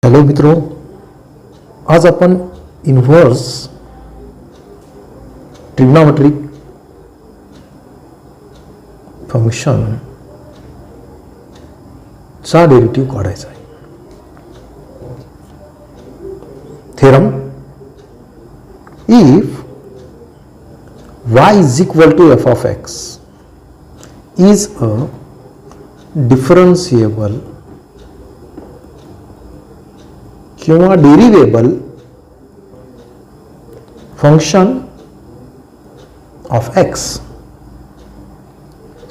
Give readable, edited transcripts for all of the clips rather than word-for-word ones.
Hello मित्रो, आज आपण इन्व्हर्स ट्रिग्नोमेट्रिक फंक्शन चा डेरिव्हेटिव्ह काढायचा आहे. Theorem, if y is equal to f of x is a differentiable किंवा डेरिवेबल function of x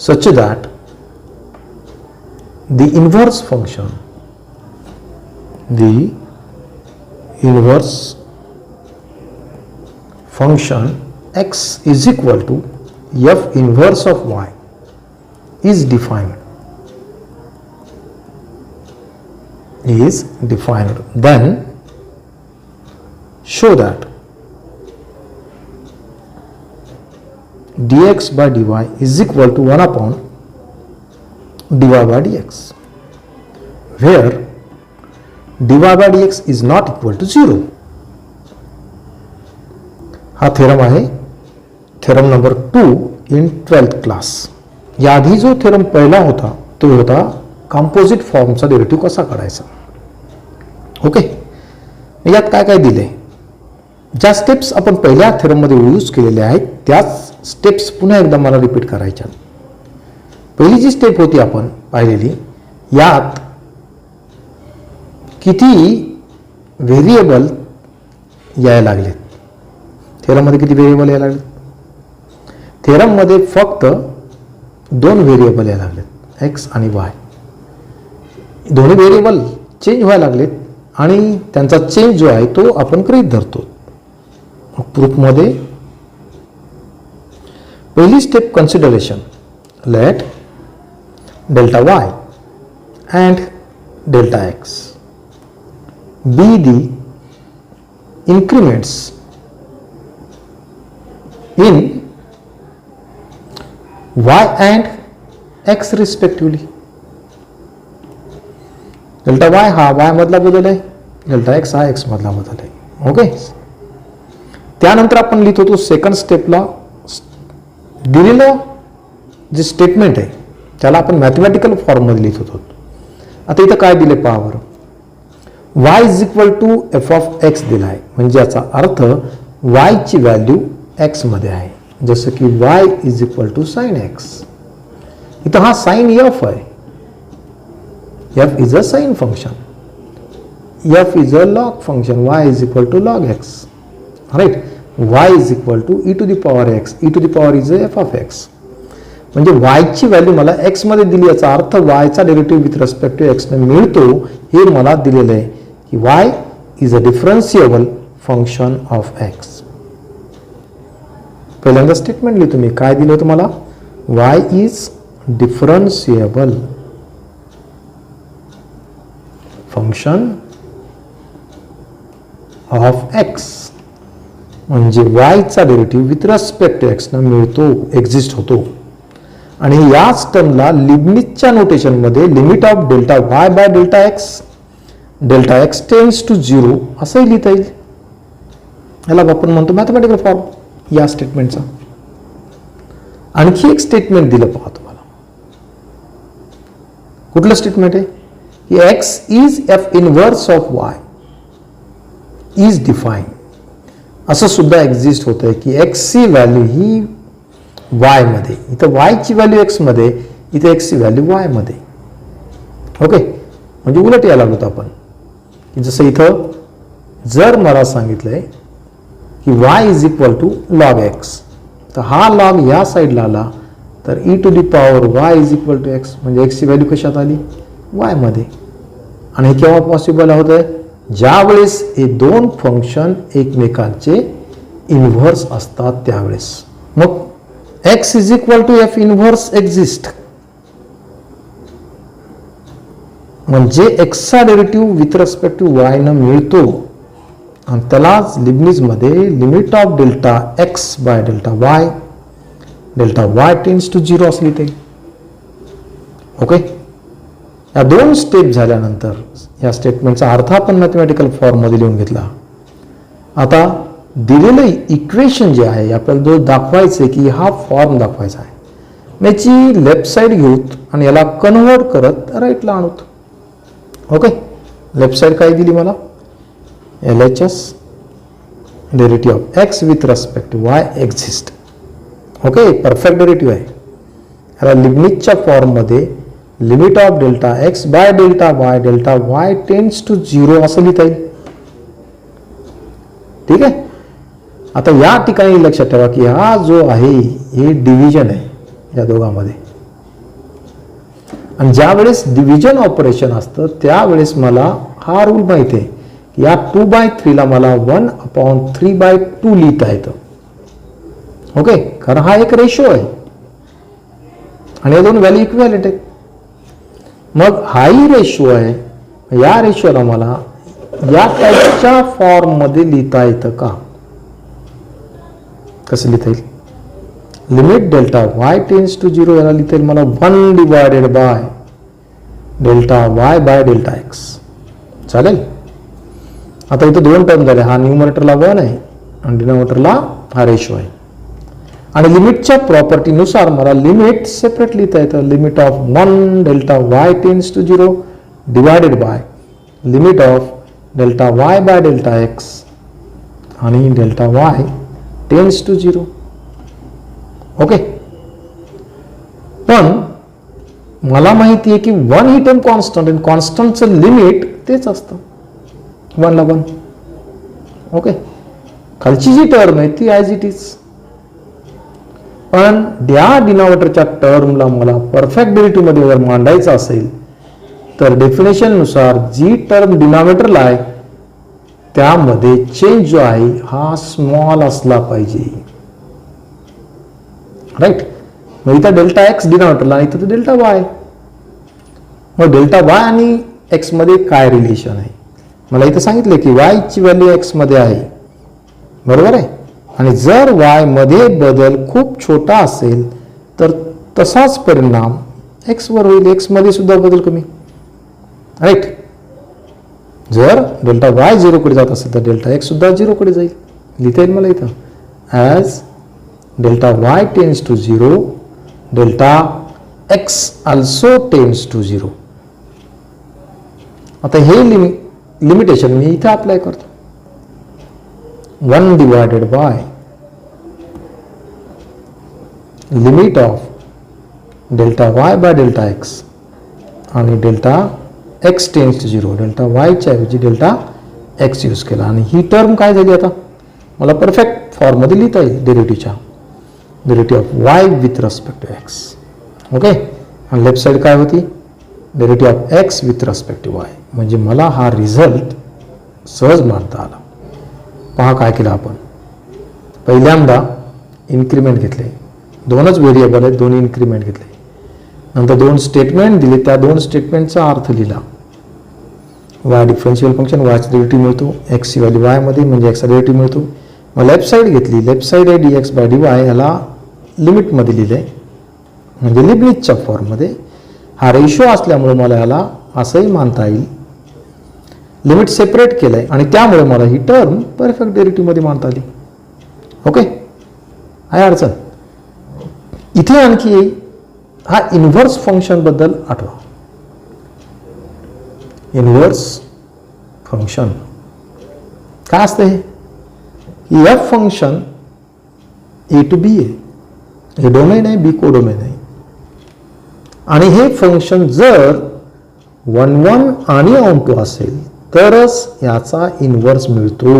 such that the inverse function x is equal to f inverse of y is defined. Then show that dx by dy is equal to 1 upon dy by dx, where dy by dx is not equal to 0. हा theorem आहे, theorem number 2 in 12th class. याआधी जो theorem पहिला होता तो होता composite फॉर्मचा derivative कसा काढायचा. ओके, यात काय काय दिले, ज्या स्टेप्स आपण पहिल्या थेरममध्ये यूज केलेल्या आहेत त्याच स्टेप्स पुन्हा एकदा मला रिपीट करायच्या. पहिली जी स्टेप होती आपण पाहिलेली, यात किती व्हेरिएबल यायला लागलेत. थेरममध्ये किती व्हेरिएबल यायला लागलेत? थेरममध्ये फक्त 2 व्हेरिएबल यायला लागलेत, एक्स आणि वाय. दोन्ही व्हेरिएबल चेंज व्हायला लागलेत आणि त्यांचा चेंज जो आहे तो आपण गृहीत धरतो. प्रूफमध्ये पहिली step consideration, let delta y and delta x be the increments in y and x respectively. Delta y हा y मधला बदल आहे, डेल्टा x हा x मधला बदल आहे. ओके, त्यानंतर आपण लिहित होतो सेकंड स्टेपला दिलेलं जे स्टेटमेंट आहे त्याला आपण मॅथमॅटिकल फॉर्ममध्ये लिहित होतो. आता इथं काय दिले पहा बरं, y is equal to f of x दिला आहे, म्हणजे याचा अर्थ y ची व्हॅल्यू x मध्ये आहे. जसं की y is equal to sine x. इथं हा साइन एफ आहे, f is a sine function, f is a log function, y is equal to log x, right? y is equal to e to the power x, e to the power is a f of x. म्हणजे y ची value मला x मध्ये दिली, याचा अर्थ y चा derivative with respect to x ने मिळतो हे मला दिलेलं आहे की y is a differentiable function of x. पहिल्यांदा स्टेटमेंट लिहितो मी, काय दिलं होतं मला, y is differentiable function of x, म्हणजे y चा derivative with respect to x ने मिळतो, एक्झिस्ट होतो. आणि याच टर्मला लिबनिझच्या नोटेशन मध्ये limit of delta y by delta x tends to 0 असंही लिहिता येईल. याला आपण म्हणतो मॅथमॅटिकल फॉर्म या स्टेटमेंटचा. आणखी एक स्टेटमेंट दिलं पहा तुम्हाला, कुठलं स्टेटमेंट आहे की x is f inverse of y is define. असं सुद्धा एक्झिस्ट होत आहे की x ची व्हॅल्यू ही y मध्ये, इथं y ची व्हॅल्यू x मध्ये, इथे x ची व्हॅल्यू y मध्ये. ओके, म्हणजे उलट यायला लागलो आपण की जसं इथं जर मला सांगितलंय की y is equal to log x, तर हा लॉग या साईडला आला तर e to the power y is equal to x, म्हणजे x ची व्हॅल्यू कशात आली, y मध्ये. आणि हे केव्हा पॉसिबल होत आहे, ज्या वेळेस हे दोन फंक्शन एकमेकांचे इन्व्हर्स असतात त्यावेळेस. मग x is equal to f inverse exist, म्हणजे x चा derivative with respect to y न मिळतो आणि त्यालाच लिबनिझ मध्ये limit of delta x by delta y tends to 0 असं लिहिता येईल. ओके, या 2 स्टेप झाल्यानंतर या स्टेटमेंटचा अर्थ आपण मॅथमॅटिकल फॉर्ममध्ये लिहून घेतला. आता दिलेलं इक्वेशन जे आहे आपल्याला जो दाखवायचं आहे की हा फॉर्म दाखवायचा आहे, याची लेफ्ट साईड घेऊत आणि याला कन्वर्ट करत राईटला आणूत. ओके, लेफ्ट साईड काय दिली मला, LHS derivative of x with respect to y exist. Okay, perfect derivative आहे. याला लिबनिझच्या फॉर्ममध्ये limit of delta x by delta y tends to 0 असं लिहिता येईल. ठीक आहे. आता या ठिकाणी लक्षात ठेवा की हा जो आहे हे डिव्हिजन आहे या दोघांमध्ये, आणि ज्या वेळेस डिव्हिजन ऑपरेशन असतं त्यावेळेस मला हा रूल माहिती आहे की या 2/3 ला मला 1/3/2 लिहिता येतं. ओके, कारण हा एक रेशो आहे आणि या 2 व्हॅल्यू इक्विव्हॅलेंट आहेत. मग हाही रेशो आहे, या रेशोला मला या टाईपच्या फॉर्ममध्ये लिहिता येतं का? कसं लिहिता येईल? Limit delta y tends to 0 याला लिहिता येईल मला 1 divided by delta y by delta x. चालेल. आता इथं 2 टर्म झाले, हा न्यूमरेटरला 1 आहे आणि डिनॉमिनेटरला हा रेशो आहे. आणि लिमिटच्या प्रॉपर्टीनुसार मला लिमिट सेपरेट लिहिता येतं. Limit of 1 delta y tends to 0 divided by limit of delta y by delta x आणि delta y tends to 0. Okay, पण मला माहिती आहे की 1 ही टर्म कॉन्स्टंट आणि कॉन्स्टंटचं लिमिट तेच असतं 1 ला 1. ओके, खालची जी टर्म आहे ती ॲज इट इज, पण या डिनॉमिनेटरच्या टर्मला मला परफेक्ट डेरिव्हेटिव्हमध्ये जर मांडायचं असेल तर डेफिनेशननुसार जी टर्म डिनॉमिनेटरला आहे त्यामध्ये चेंज जो आहे हा स्मॉल असला पाहिजे. राईट. मग इथं डेल्टा एक्स डिनॉमिनेटरला आणि इथं डेल्टा वाय. मग डेल्टा वाय आणि एक्स मध्ये काय रिलेशन आहे? मला इथं सांगितलं की वाय ची व्हॅल्यू एक्स मध्ये आहे, बरोबर आहे. आणि जर वाय मध्ये बदल खूप छोटा असेल तर तसाच परिणाम एक्स वर होईल. एक्स मध्ये सुद्धा बदल कमी. राईट. जर डेल्टा वाय 0 कडे जात असेल तर डेल्टा एक्स सुद्धा 0 कडे जाईल. लिहिता येईल मला इथं as delta Y tends to 0 delta X also tends to 0. आता हे लिमिटेशन मी इथं अप्लाय करतो. 1 divided by limit of delta Y by delta X आणि delta X tends to 0 delta वायच्या ऐवजी डेल्टा एक्स यूज केला. आणि ही टर्म काय झाली आता मला परफेक्ट फॉर्ममध्ये लिहिता येईल डेरिव्हेटिव्हच्या. Derivative of Y with respect to X. Okay, आणि लेफ्ट साईड काय होती? Derivative of X with respect to Y. म्हणजे मला हा रिझल्ट सहज मांडता आला. पहा काय केलं आपण. पहिल्यांदा इन्क्रिमेंट घेतले, 2च व्हेरिएबल आहेत, 2 इन्क्रिमेंट घेतले. नंतर 2 स्टेटमेंट दिले, त्या 2 स्टेटमेंटचा अर्थ लिहिला. वाय डिफरन्शियल फंक्शन वायचा डेरिव्हेटिव्ह मिळतो, एक्सची व्हॅल्यू वाय मध्ये म्हणजे एक्सचा डेरिव्हेटिव्ह मिळतो. मग लेफ्ट साईड घेतली, लेफ्ट साईड आहे dx बाय dy, याला लिमिटमध्ये लिहिले म्हणजे लिबनिझच्या फॉर्ममध्ये. हा रेशो असल्यामुळे मला याला असंही मानता येईल. लिमिट सेपरेट केलंय आणि त्यामुळे मला ही टर्म परफेक्ट डेरिव्हेटिव्हमध्ये मानता आली. ओके, आहे अडचण? इथे आणखी हा इन्व्हर्स फंक्शन बद्दल आठवा. इन्व्हर्स फंक्शन काय असते? F function A to be आहे, हे डोमेन आहे, बी को डोमेन आहे. आणि हे फंक्शन जर 1 1 आणि ऑन टू असेल तरच याचा इन्व्हर्स मिळतो.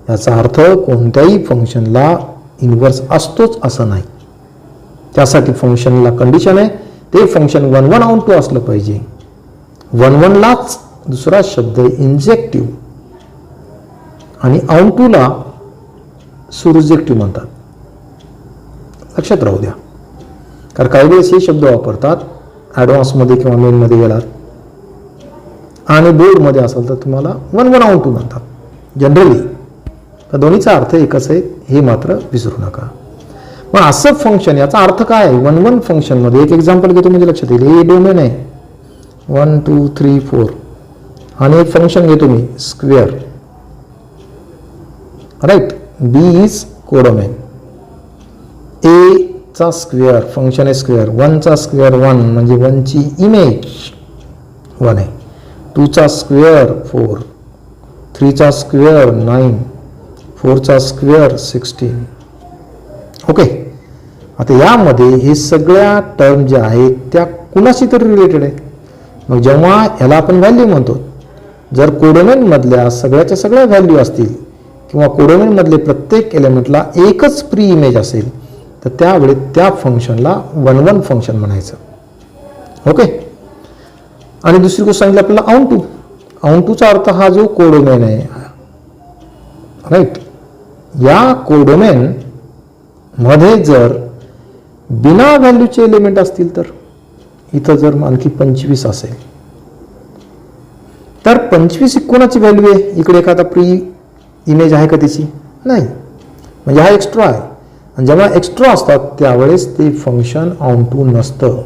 याचा अर्थ कोणत्याही फंक्शनला इन्व्हर्स असतोच असं नाही. त्यासाठी फंक्शनला कंडिशन आहे ते फंक्शन 1 1 ऑन टू असलं पाहिजे. 1 1 लाच दुसरा शब्द इंजेक्टिव्ह आणि ऑन टू ला सुरुजेक्टिव्ह म्हणतात. लक्षात राहू द्या, कारण काही वेळेस हे शब्द वापरतात ॲडव्हान्समध्ये किंवा मेनमध्ये गेलात आणि बोर्डमध्ये असेल तर तुम्हाला 1 1 ऑन टू म्हणतात जनरली. तर दोन्हीचा अर्थ एकच आहे हे मात्र विसरू नका. मग असं फंक्शन याचा अर्थ काय आहे? 1 1 फंक्शनमध्ये एक एक्झाम्पल घेतो म्हणजे लक्षात येईल. हे डोमेन आहे, 1 2 3 4 आणि एक फंक्शन घेतो मी square, right. B is codomain. A चा स्क्वेअर फंक्शन आहे स्क्वेअर, 1 चा स्क्वेअर 1 म्हणजे 1 ची इमेज 1 आहे, 2 चा स्क्वेअर 4, 3 चा स्क्वेअर 9, 4 चा स्क्वेअर 16. ओके. आता यामध्ये हे सगळ्या टर्म ज्या आहेत त्या कुणाशी तरी रिलेटेड आहेत. मग जेव्हा याला आपण व्हॅल्यू म्हणतो, जर कोडोमेनमधल्या सगळ्याच्या सगळ्या व्हॅल्यू असतील किंवा कोडोमेनमधले प्रत्येक एलिमेंटला एकच प्री इमेज असेल तर त्यावेळी त्या फंक्शनला 1 1 फंक्शन म्हणायचं. ओके. आणि दुसरी गोष्ट सांगितली आपल्याला ऑन टू. ऑन टूचा अर्थ हा जो कोडोमेन आहे, राईट. या कोडोमेन मध्ये जर बिना व्हॅल्यूचे एलिमेंट असतील तर इथं जर आणखी 25 असेल तर 25 ही कोणाची व्हॅल्यू आहे? इकडे एखादा प्री इमेज आहे का त्याची? नाही. म्हणजे हा एक्स्ट्रा आहे. आणि जेव्हा एक्स्ट्रा असतात त्यावेळेस ते फंक्शन ऑन टू नसतं,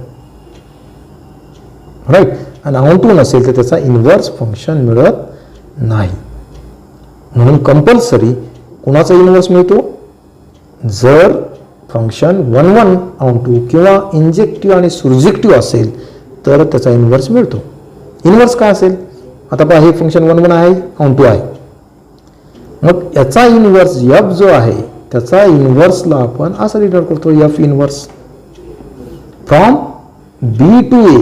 राईट. आणि ऑन टू नसेल तर त्याचा इन्व्हर्स फंक्शन मिळत नाही. म्हणून कंपल्सरी कुणाचा इन्व्हर्स मिळतो? जर फंक्शन 1 1 ऑन टू किंवा इंजेक्टिव्ह आणि सुर्जेक्टिव्ह असेल तर त्याचा इन्व्हर्स मिळतो. इन्व्हर्स काय असेल? आता पहा, हे फंक्शन 1 1 आहे, ऑन टू आहे. मग याचा इन्व्हर्स एफ जो आहे त्याचा इन्व्हर्सला आपण असं डिनोट करतो, F inverse from B to A.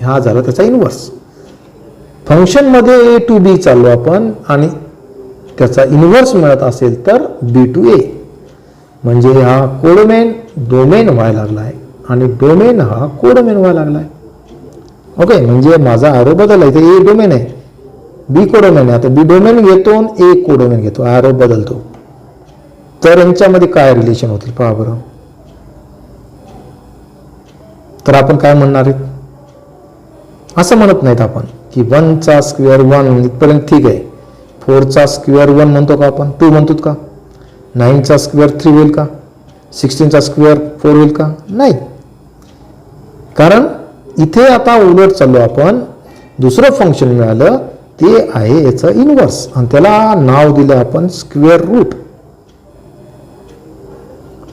हा झाला त्याचा इन्व्हर्स. फंक्शनमध्ये ए टू बी चाललो आपण आणि त्याचा इन्व्हर्स मिळत असेल तर बी टू ए. म्हणजे हा कोडोमेन डोमेन व्हायला लागला आहे आणि डोमेन हा कोडोमेन व्हायला लागला आहे. ओके. म्हणजे माझा ॲरो बदलला, इथे ए डोमेन आहे, बी कोडोमेन आहे. आता बी डोमेन घेतो आणि ए कोडोमेन घेतो, ॲरो बदलतो. तर यांच्यामध्ये काय रिलेशन होतील पहा बरं. तर आपण काय म्हणणार आहेत? असं म्हणत नाहीत आपण की 1 चा स्क्वेअर 1 इथपर्यंत ठीक आहे. 4 चा स्क्वेअर 1 म्हणतो का आपण? 2 म्हणतो का? 9 चा स्क्वेअर 3 होईल का? 16 चा स्क्वेअर 4 होईल का? नाही. कारण इथे आता उलट चाललो आपण. दुसरं फंक्शन मिळालं ते आहे याचं इन्व्हर्स आणि त्याला नाव दिलं आपण square root.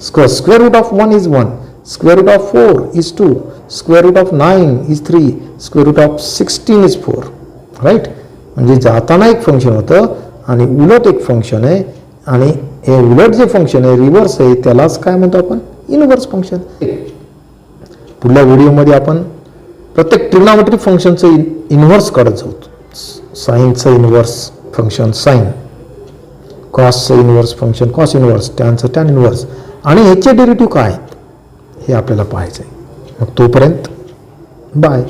Square root of 1 is 1, square root of 4 is 2, square root of 9 is 3, square root of 16 is 4, right. म्हणजे जाताना एक फंक्शन होतं आणि उलट एक फंक्शन आहे आणि हे उलट जे फंक्शन आहे रिव्हर्स आहे त्यालाच काय म्हणतो आपण? Inverse function. पुढल्या व्हिडिओमध्ये आपण प्रत्येक ट्रिग्नॉमेट्रिक फंक्शनचं इन्व्हर्स काढत जाऊ. साईनचं इन्व्हर्स फंक्शन साईन, कॉसचं इन्व्हर्स फंक्शन कॉस इन्व्हर्स, टॅनचं टॅन इन्व्हर्स आणि ह्याचे डेरिव्हेटिव्ह काय आहेत हे आपल्याला पाहायचं आहे. मग तोपर्यंत बाय.